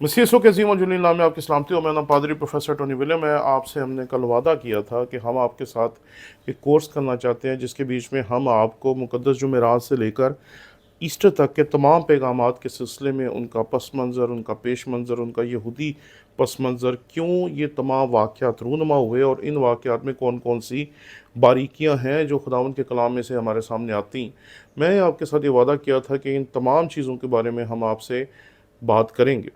मसीह यीशु के अज़ीम वजूल नाम में आपकी सलामती हो। मैं नाम पादरी प्रोफेसर टोनी विलियम है। आपसे हमने कल वादा किया था कि हम आपके साथ एक कोर्स करना चाहते हैं जिसके बीच में हम आपको मुक़द्दस जुमेरात से लेकर ईस्टर तक के तमाम पैगामात के सिलसिले में उनका पस मंज़र, उनका पेश मंज़र, उनका यहूदी पस मंज़र, क्यों ये तमाम वाक़यात रूनुमा हुए और इन वाक़यात में कौन कौन सी बारीकियां हैं जो खुदावंद के कलाम में से हमारे सामने आती। मैं आपके साथ ये वादा किया था कि इन तमाम चीज़ों के बारे में हम आपसे बात करेंगे,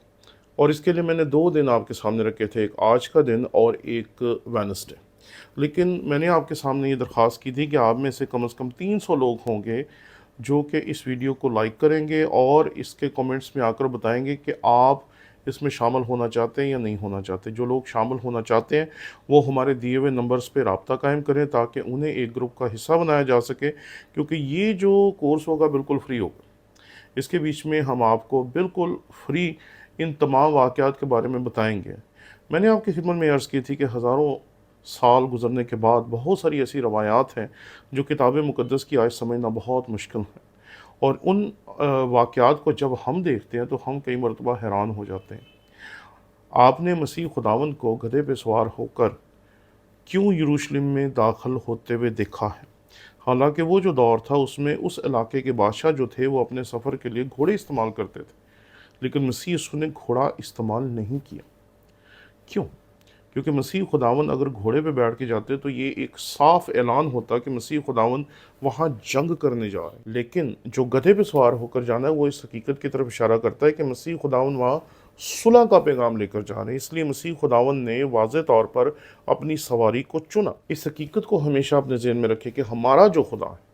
और इसके लिए मैंने 2 दिन आपके सामने रखे थे, एक आज का दिन और एक वेडनेसडे। लेकिन मैंने आपके सामने ये दरख्वास्त की थी कि आप में से कम 300 लोग होंगे जो कि इस वीडियो को लाइक करेंगे और इसके कमेंट्स में आकर बताएंगे कि आप इसमें शामिल होना चाहते हैं या नहीं होना चाहते। जो लोग शामिल होना चाहते हैं वो हमारे दिए हुए नंबर्स पे रब्ता कायम करें ताकि उन्हें एक ग्रुप का हिस्सा बनाया जा सके, क्योंकि ये जो कोर्स होगा बिल्कुल फ्री होगा। इसके बीच में हम आपको बिल्कुल फ्री इन तमाम वाक़यात के बारे में बताएंगे। मैंने आपकी खिदमत में अर्ज़ की थी कि हज़ारों साल गुज़रने के बाद बहुत सारी ऐसी रवायात हैं जो किताब मुक़द्दस की आज समझना बहुत मुश्किल है, और उन वाक़यात को जब हम देखते हैं तो हम कई मरतबा हैरान हो जाते हैं। आपने मसीह खुदावंद को गधे पे सवार होकर क्यों यरूशलेम में दाखिल होते हुए देखा है? हालांकि वो जो दौर था उसमें उस इलाके के बादशाह जो थे वो अपने सफ़र के लिए घोड़े इस्तेमाल करते थे, लेकिन मसीह यीशु ने घोड़ा इस्तेमाल नहीं किया। क्यों? क्योंकि मसीह खुदावंद अगर घोड़े पे बैठ के जाते तो ये एक साफ ऐलान होता कि मसीह खुदावंद वहाँ जंग करने जा रहे हैं। लेकिन जो गधे पे सवार होकर जाना है वो इस हकीकत की तरफ इशारा करता है कि मसीह खुदावंद वहाँ सुलह का पैगाम लेकर जा रहे हैं। इसलिए मसीह खुदावंद ने वाज़े तौर पर अपनी सवारी को चुना। इस हकीकत को हमेशा अपने ज़हन में रखें कि हमारा जो खुदा है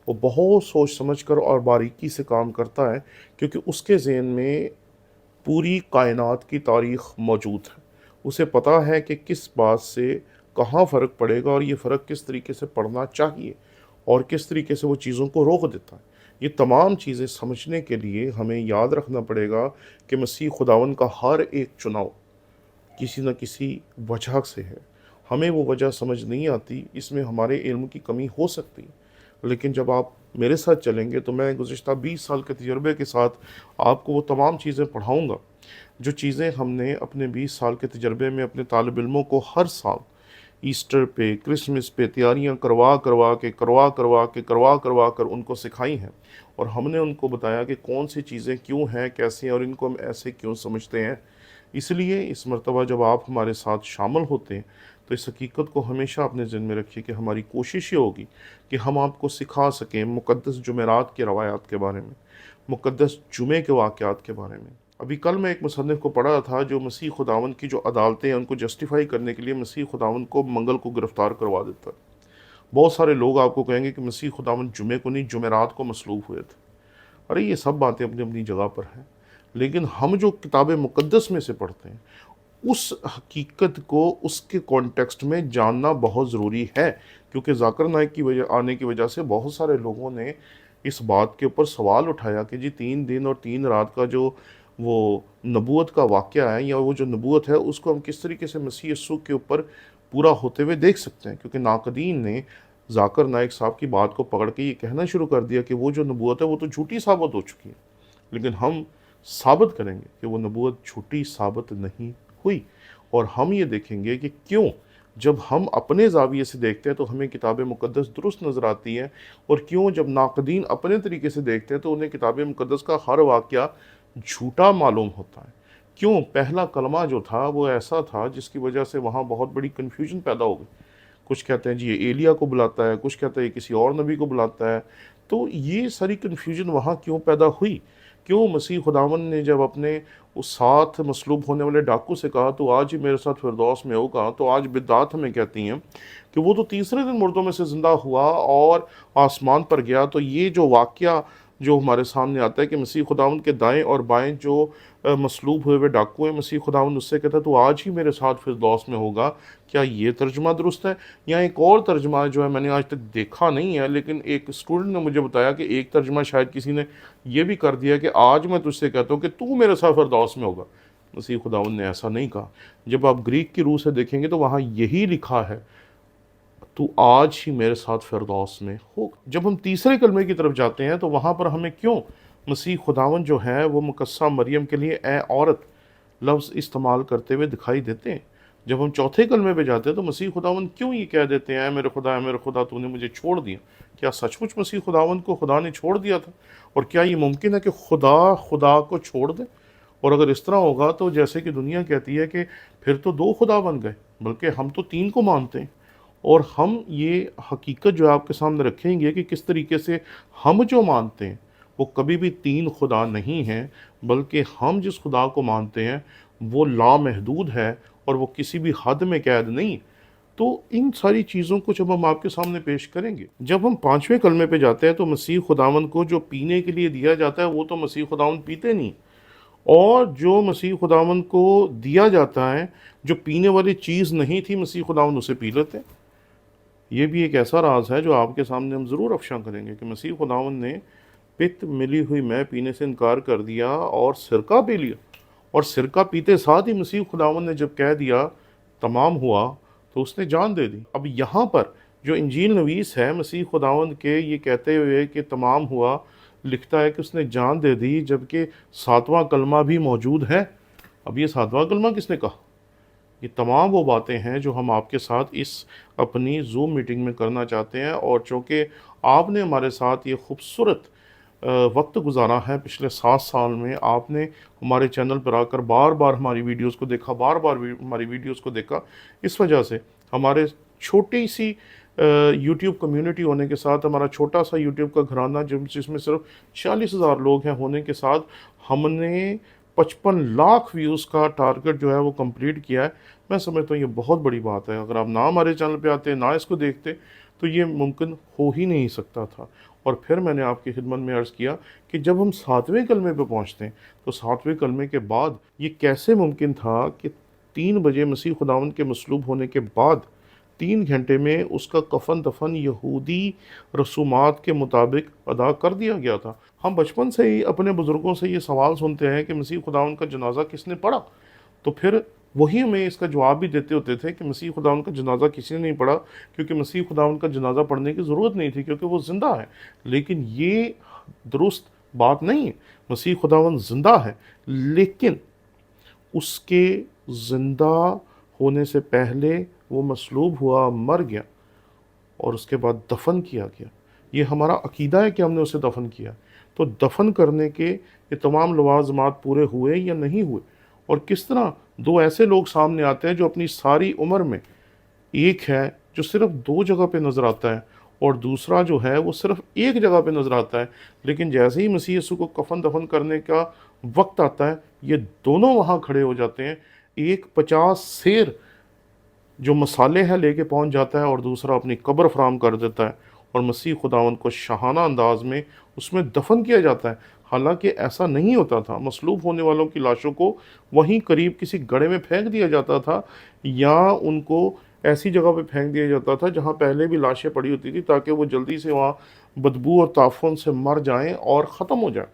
वो बहुत सोच समझ कर और बारीकी से काम करता है, क्योंकि उसके ज़हन में पूरी कायनात की तारीख़ मौजूद है। उसे पता है कि किस बात से कहाँ फ़र्क पड़ेगा और ये फ़र्क किस तरीके से पड़ना चाहिए और किस तरीके से वो चीज़ों को रोक देता है। ये तमाम चीज़ें समझने के लिए हमें याद रखना पड़ेगा कि मसीह खुदावंद का हर एक चुनाव किसी न किसी वजह से है। हमें वो वजह समझ नहीं आती, इसमें हमारे इल्म की कमी हो सकती है। लेकिन जब आप मेरे साथ चलेंगे तो मैं गुज़िश्ता 20 साल के तजुर्बे के साथ आपको वो तमाम चीज़ें पढ़ाऊँगा जो चीज़ें हमने अपने 20 साल के तजर्बे में अपने तालिब इल्मों को हर साल ईस्टर पे, क्रिसमस पे तैयारियां करवा करवा कर उनको सिखाई हैं, और हमने उनको बताया कि कौन सी चीज़ें क्यों हैं, कैसे हैं और इनको हम ऐसे क्यों समझते हैं। इसलिए इस मर्तबा जब आप हमारे साथ शामिल होते हैं तो इस हकीकत को हमेशा अपने ज़हन में रखिए कि हमारी कोशिश ये होगी कि हम आपको सिखा सकें मुक़द्दस जुमेरात के रवायात के बारे में, मुक़द्दस जुमे के वाक़यात के बारे में। अभी कल मैं एक मुसन्निफ़ को पढ़ा था जो मसीह खुदावंद की जो अदालतें हैं उनको जस्टिफ़ाई करने के लिए मसीह खुदावंद को मंगल को गिरफ़्तार करवा देता है। बहुत सारे लोग आपको कहेंगे कि मसीह खुदावंद जुमे को नहीं जुमेरात को मसलूब हुए थे। अरे ये सब बातें अपनी अपनी जगह पर हैं, लेकिन हम जो किताब मुक़द्दस में से पढ़ते हैं उस हकीकत को उसके कॉन्टेक्स्ट में जानना बहुत ज़रूरी है, क्योंकि ज़ाकिर नाइक की वजह आने की वजह से बहुत सारे लोगों ने इस बात के ऊपर सवाल उठाया कि जी 3 दिन और 3 रात का जो वो नबूवत का वाक़या है या वो जो नबूवत है उसको हम किस तरीके से मसीह यीशु के ऊपर पूरा होते हुए देख सकते हैं। क्योंकि नाक़दीन ने ज़ाकिर नाइक साहब की बात को पकड़ के ये कहना शुरू कर दिया कि वो जो नबूवत है वो तो झूठी साबित हो चुकी है। लेकिन हम साबित करेंगे कि वो नबूवत झूठी साबित नहीं हुई, और हम ये देखेंगे कि क्यों जब हम अपने ज़ाविये से देखते हैं तो हमें किताब मुक़द्दस दुरुस्त नज़र आती है, और क्यों जब नाक़दीन अपने तरीके से देखते हैं तो उन्हें किताब मुक़द्दस का हर वाक़या झूठा मालूम होता है। क्यों? पहला कलमा जो था वो ऐसा था जिसकी वजह से वहाँ बहुत बड़ी कन्फ्यूजन पैदा हो गई। कुछ कहते हैं जी ये एलिया को बुलाता है, कुछ कहते हैं ये किसी और नबी को बुलाता है। तो ये सारी कन्फ्यूजन वहाँ क्यों पैदा हुई? क्यों मसीह खुदावंद ने जब अपने उस साथ मसलूब होने वाले डाकू से कहा तो आज ही मेरे साथ फिरदौस में होगा, तो आज बिदअत हमें कहती हैं कि वो तो तीसरे दिन मुर्दों में से ज़िंदा हुआ और आसमान पर गया। तो ये जो वाक़या जो हमारे सामने आता है कि मसीह खुदावंद के दाएं और बाएं जो मसलूब हुए हुए डाकू हैं, मसीह खुदावंद उससे कहता है तो आज ही मेरे साथ फिरदौस में होगा। क्या ये तर्जुमा दुरुस्त है? या एक और तर्जुमा जो है मैंने आज तक देखा नहीं है, लेकिन एक स्टूडेंट ने मुझे बताया कि एक तर्जुमा शायद किसी ने ये भी कर दिया कि आज मैं तुझसे कहता हूँ कि तू मेरे साथ फिरदौस में होगा। मसीह खुदावंद ने ऐसा नहीं कहा। जब आप ग्रीक की रूह से देखेंगे तो वहाँ यही लिखा है, तू आज ही मेरे साथ फिरदौस में होगा। जब हम तीसरे कलमे की तरफ जाते हैं तो वहाँ पर हमें क्यों मसीह खुदावंद जो है वो मुकस्सा मरियम के लिए ए औरत लफ्ज़ इस्तेमाल करते हुए दिखाई देते हैं। जब हम चौथे कलमे पे जाते हैं तो मसीह खुदावंद क्यों ये कह देते हैं, ऐ मेरे खुदा तूने मुझे छोड़ दिया? क्या सचमुच मसीह खुदावंद को खुदा ने छोड़ दिया था? और क्या ये मुमकिन है कि खुदा खुदा को छोड़ दे? और अगर इस तरह होगा तो जैसे कि दुनिया कहती है कि फिर तो दो खुदा बन गए, बल्कि हम तो तीन को मानते हैं। और हम ये हकीकत जो है आपके सामने रखेंगे कि किस तरीके से हम जो मानते हैं वो कभी भी तीन खुदा नहीं हैं, बल्कि हम जिस खुदा को मानते हैं वो लामहदूद है और वो किसी भी हद में कैद नहीं। तो इन सारी चीज़ों को जब हम आपके सामने पेश करेंगे, जब हम पाँचवें कलमे पे जाते हैं तो मसीह खुदावंद को जो पीने के लिए दिया जाता है वो तो मसीह खुदावंद पीते नहीं, और जो मसीह खुदावंद को दिया जाता है, जो पीने वाली चीज़ नहीं थी, मसीह खुदावंद उसे पी लेते हैं। ये भी एक ऐसा राज है जो आपके सामने हम ज़रूर अफ़शा करेंगे कि मसीह खुदावंद ने पित्त मिली हुई मैं पीने से इनकार कर दिया और सिरका पी लिया, और सिरका पीते साथ ही मसीह खुदावंद ने जब कह दिया तमाम हुआ तो उसने जान दे दी। अब यहाँ पर जो इंजील नवीस है मसीह खुदावंद के ये कहते हुए कि तमाम हुआ, लिखता है कि उसने जान दे दी, जबकि सातवां कलमा भी मौजूद है। अब ये सातवां कलमा किसने कहा? ये तमाम वो बातें हैं जो हम आपके साथ इस अपनी ज़ूम मीटिंग में करना चाहते हैं। और चूँकि आपने हमारे साथ ये खूबसूरत वक्त गुजारा है पिछले 7 साल में, आपने हमारे चैनल पर आकर बार बार हमारी वीडियोस को देखा, बार बार हमारी वीडियोस को देखा, इस वजह से हमारे छोटी सी यूट्यूब कम्युनिटी होने के साथ, हमारा छोटा सा यूट्यूब का घराना जिसमें सिर्फ 40,000 लोग हैं होने के साथ, हमने 55 लाख व्यूज़ का टारगेट जो है वो कंप्लीट किया है। मैं समझता हूँ ये बहुत बड़ी बात है। अगर आप ना हमारे चैनल पे आते, ना इसको देखते, तो ये मुमकिन हो ही नहीं सकता था। और फिर मैंने आपकी खिदमत में अर्ज़ किया कि जब हम 7वें कलमे पे पहुँचते हैं तो 7वें कलमे के बाद ये कैसे मुमकिन था कि 3 बजे मसीह खुदावंद के मसलूब होने के बाद 3 घंटे में उसका कफन दफन यहूदी रसूमात के मुताबिक अदा कर दिया गया था। हम बचपन से ही अपने बुज़ुर्गों से ये सवाल सुनते हैं कि मसीह खुदावंद का जनाजा किसने पढ़ा? तो फिर वही हमें इसका जवाब भी देते होते थे कि मसीह खुदावंद का जनाजा किसी ने नहीं पढ़ा, क्योंकि मसीह खुदावंद का जनाजा पढ़ने की ज़रूरत नहीं थी, क्योंकि वो ज़िंदा है। लेकिन ये दुरुस्त बात नहीं है। मसीह खुदावंद ज़िंदा है, लेकिन उसके ज़िंदा होने से पहले वो मसलूब हुआ, मर गया, और उसके बाद दफन किया गया। ये हमारा अकीदा है कि हमने उसे दफन किया। तो दफन करने के ये तमाम लवाज़मात पूरे हुए या नहीं हुए? और किस तरह दो ऐसे लोग सामने आते हैं जो अपनी सारी उम्र में, एक है जो सिर्फ 2 जगह पे नज़र आता है और दूसरा जो है वो सिर्फ एक जगह पे नज़र आता है, लेकिन जैसे ही मसीह यीशु को कफन दफन करने का वक्त आता है ये दोनों वहाँ खड़े हो जाते हैं। एक 50 सेर जो मसाले हैं लेके पहुंच जाता है और दूसरा अपनी कब्र फराम कर देता है, और मसीह खुदावंद को शाहाना अंदाज में उसमें दफन किया जाता है। हालांकि ऐसा नहीं होता था। मसलूब होने वालों की लाशों को वहीं करीब किसी गड्ढे में फेंक दिया जाता था, या उनको ऐसी जगह पे फेंक दिया जाता था जहां पहले भी लाशें पड़ी होती थी, ताकि वो जल्दी से वहाँ बदबू और ताफुन से मर जाएं और ख़त्म हो जाए।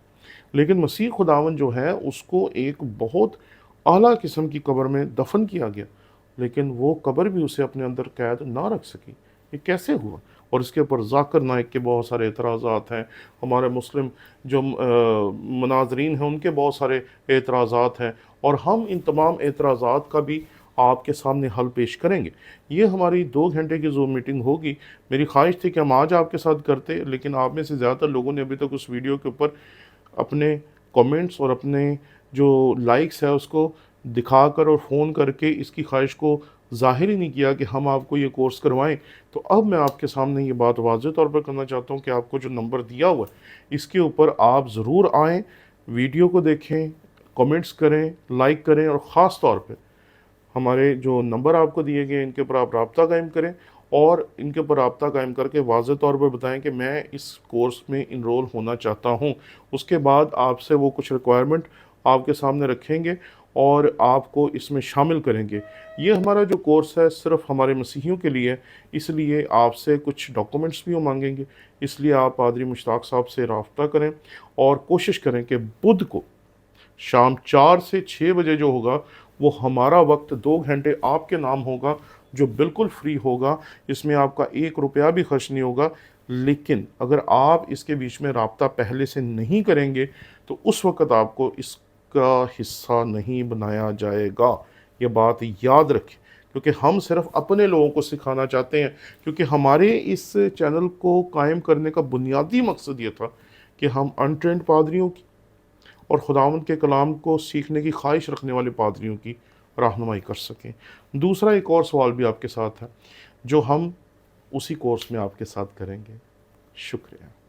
लेकिन मसीह खुदावंद जो है उसको एक बहुत आला किस्म की कब्र में दफन किया गया, लेकिन वो कब्र भी उसे अपने अंदर कैद ना रख सकी। ये कैसे हुआ? और इसके ऊपर ज़ाकिर नाइक के बहुत सारे एतराज़ात हैं, हमारे मुस्लिम जो मुनाज़रीन हैं उनके बहुत सारे एतराज़ात हैं, और हम इन तमाम एतराज़ात का भी आपके सामने हल पेश करेंगे। ये हमारी 2 घंटे की ज़ूम मीटिंग होगी। मेरी ख्वाहिश थी कि हम आज आपके साथ करते, लेकिन आप में से ज़्यादातर लोगों ने अभी तक उस वीडियो के ऊपर अपने कमेंट्स और अपने जो लाइक्स है उसको दिखाकर और फ़ोन करके इसकी ख्वाहिश को ज़ाहिर ही नहीं किया कि हम आपको ये कोर्स करवाएं। तो अब मैं आपके सामने ये बात वाज़ेह तौर पर करना चाहता हूँ कि आपको जो नंबर दिया हुआ है इसके ऊपर आप ज़रूर आएँ, वीडियो को देखें, कमेंट्स करें, लाइक करें, और ख़ास तौर पे हमारे जो नंबर आपको दिए गए इनके ऊपर आप राब्ता कायम करें, और इनके ऊपर राब्ता कायम करके वाज़ेह तौर पर बताएं कि मैं इस कोर्स में इनरोल होना चाहता हूं। उसके बाद आपसे वो कुछ रिक्वायरमेंट आपके सामने रखेंगे और आपको इसमें शामिल करेंगे। ये हमारा जो कोर्स है सिर्फ हमारे मसीहियों के लिए है, इसलिए आपसे कुछ डॉक्यूमेंट्स भी वो मांगेंगे। इसलिए आप पादरी मुश्ताक साहब से राब्ता करें और कोशिश करें कि बुध को शाम 4 से 6 बजे जो होगा वो हमारा वक्त 2 घंटे आपके नाम होगा, जो बिल्कुल फ्री होगा। इसमें आपका 1 रुपया भी खर्च नहीं होगा। लेकिन अगर आप इसके बीच में राब्ता पहले से नहीं करेंगे तो उस वक्त आपको इस کا حصہ نہیں بنایا جائے گا، یہ بات یاد رکھیں، کیونکہ ہم صرف اپنے لوگوں کو سکھانا چاہتے ہیں، کیونکہ ہمارے اس چینل کو قائم کرنے کا بنیادی مقصد یہ تھا کہ ہم انٹرینڈ پادریوں کی اور خداوند کے کلام کو سیکھنے کی خواہش رکھنے والے پادریوں کی رہنمائی کر سکیں۔ دوسرا ایک اور سوال بھی آپ کے ساتھ ہے جو ہم اسی کورس میں آپ کے ساتھ کریں گے۔ شکریہ۔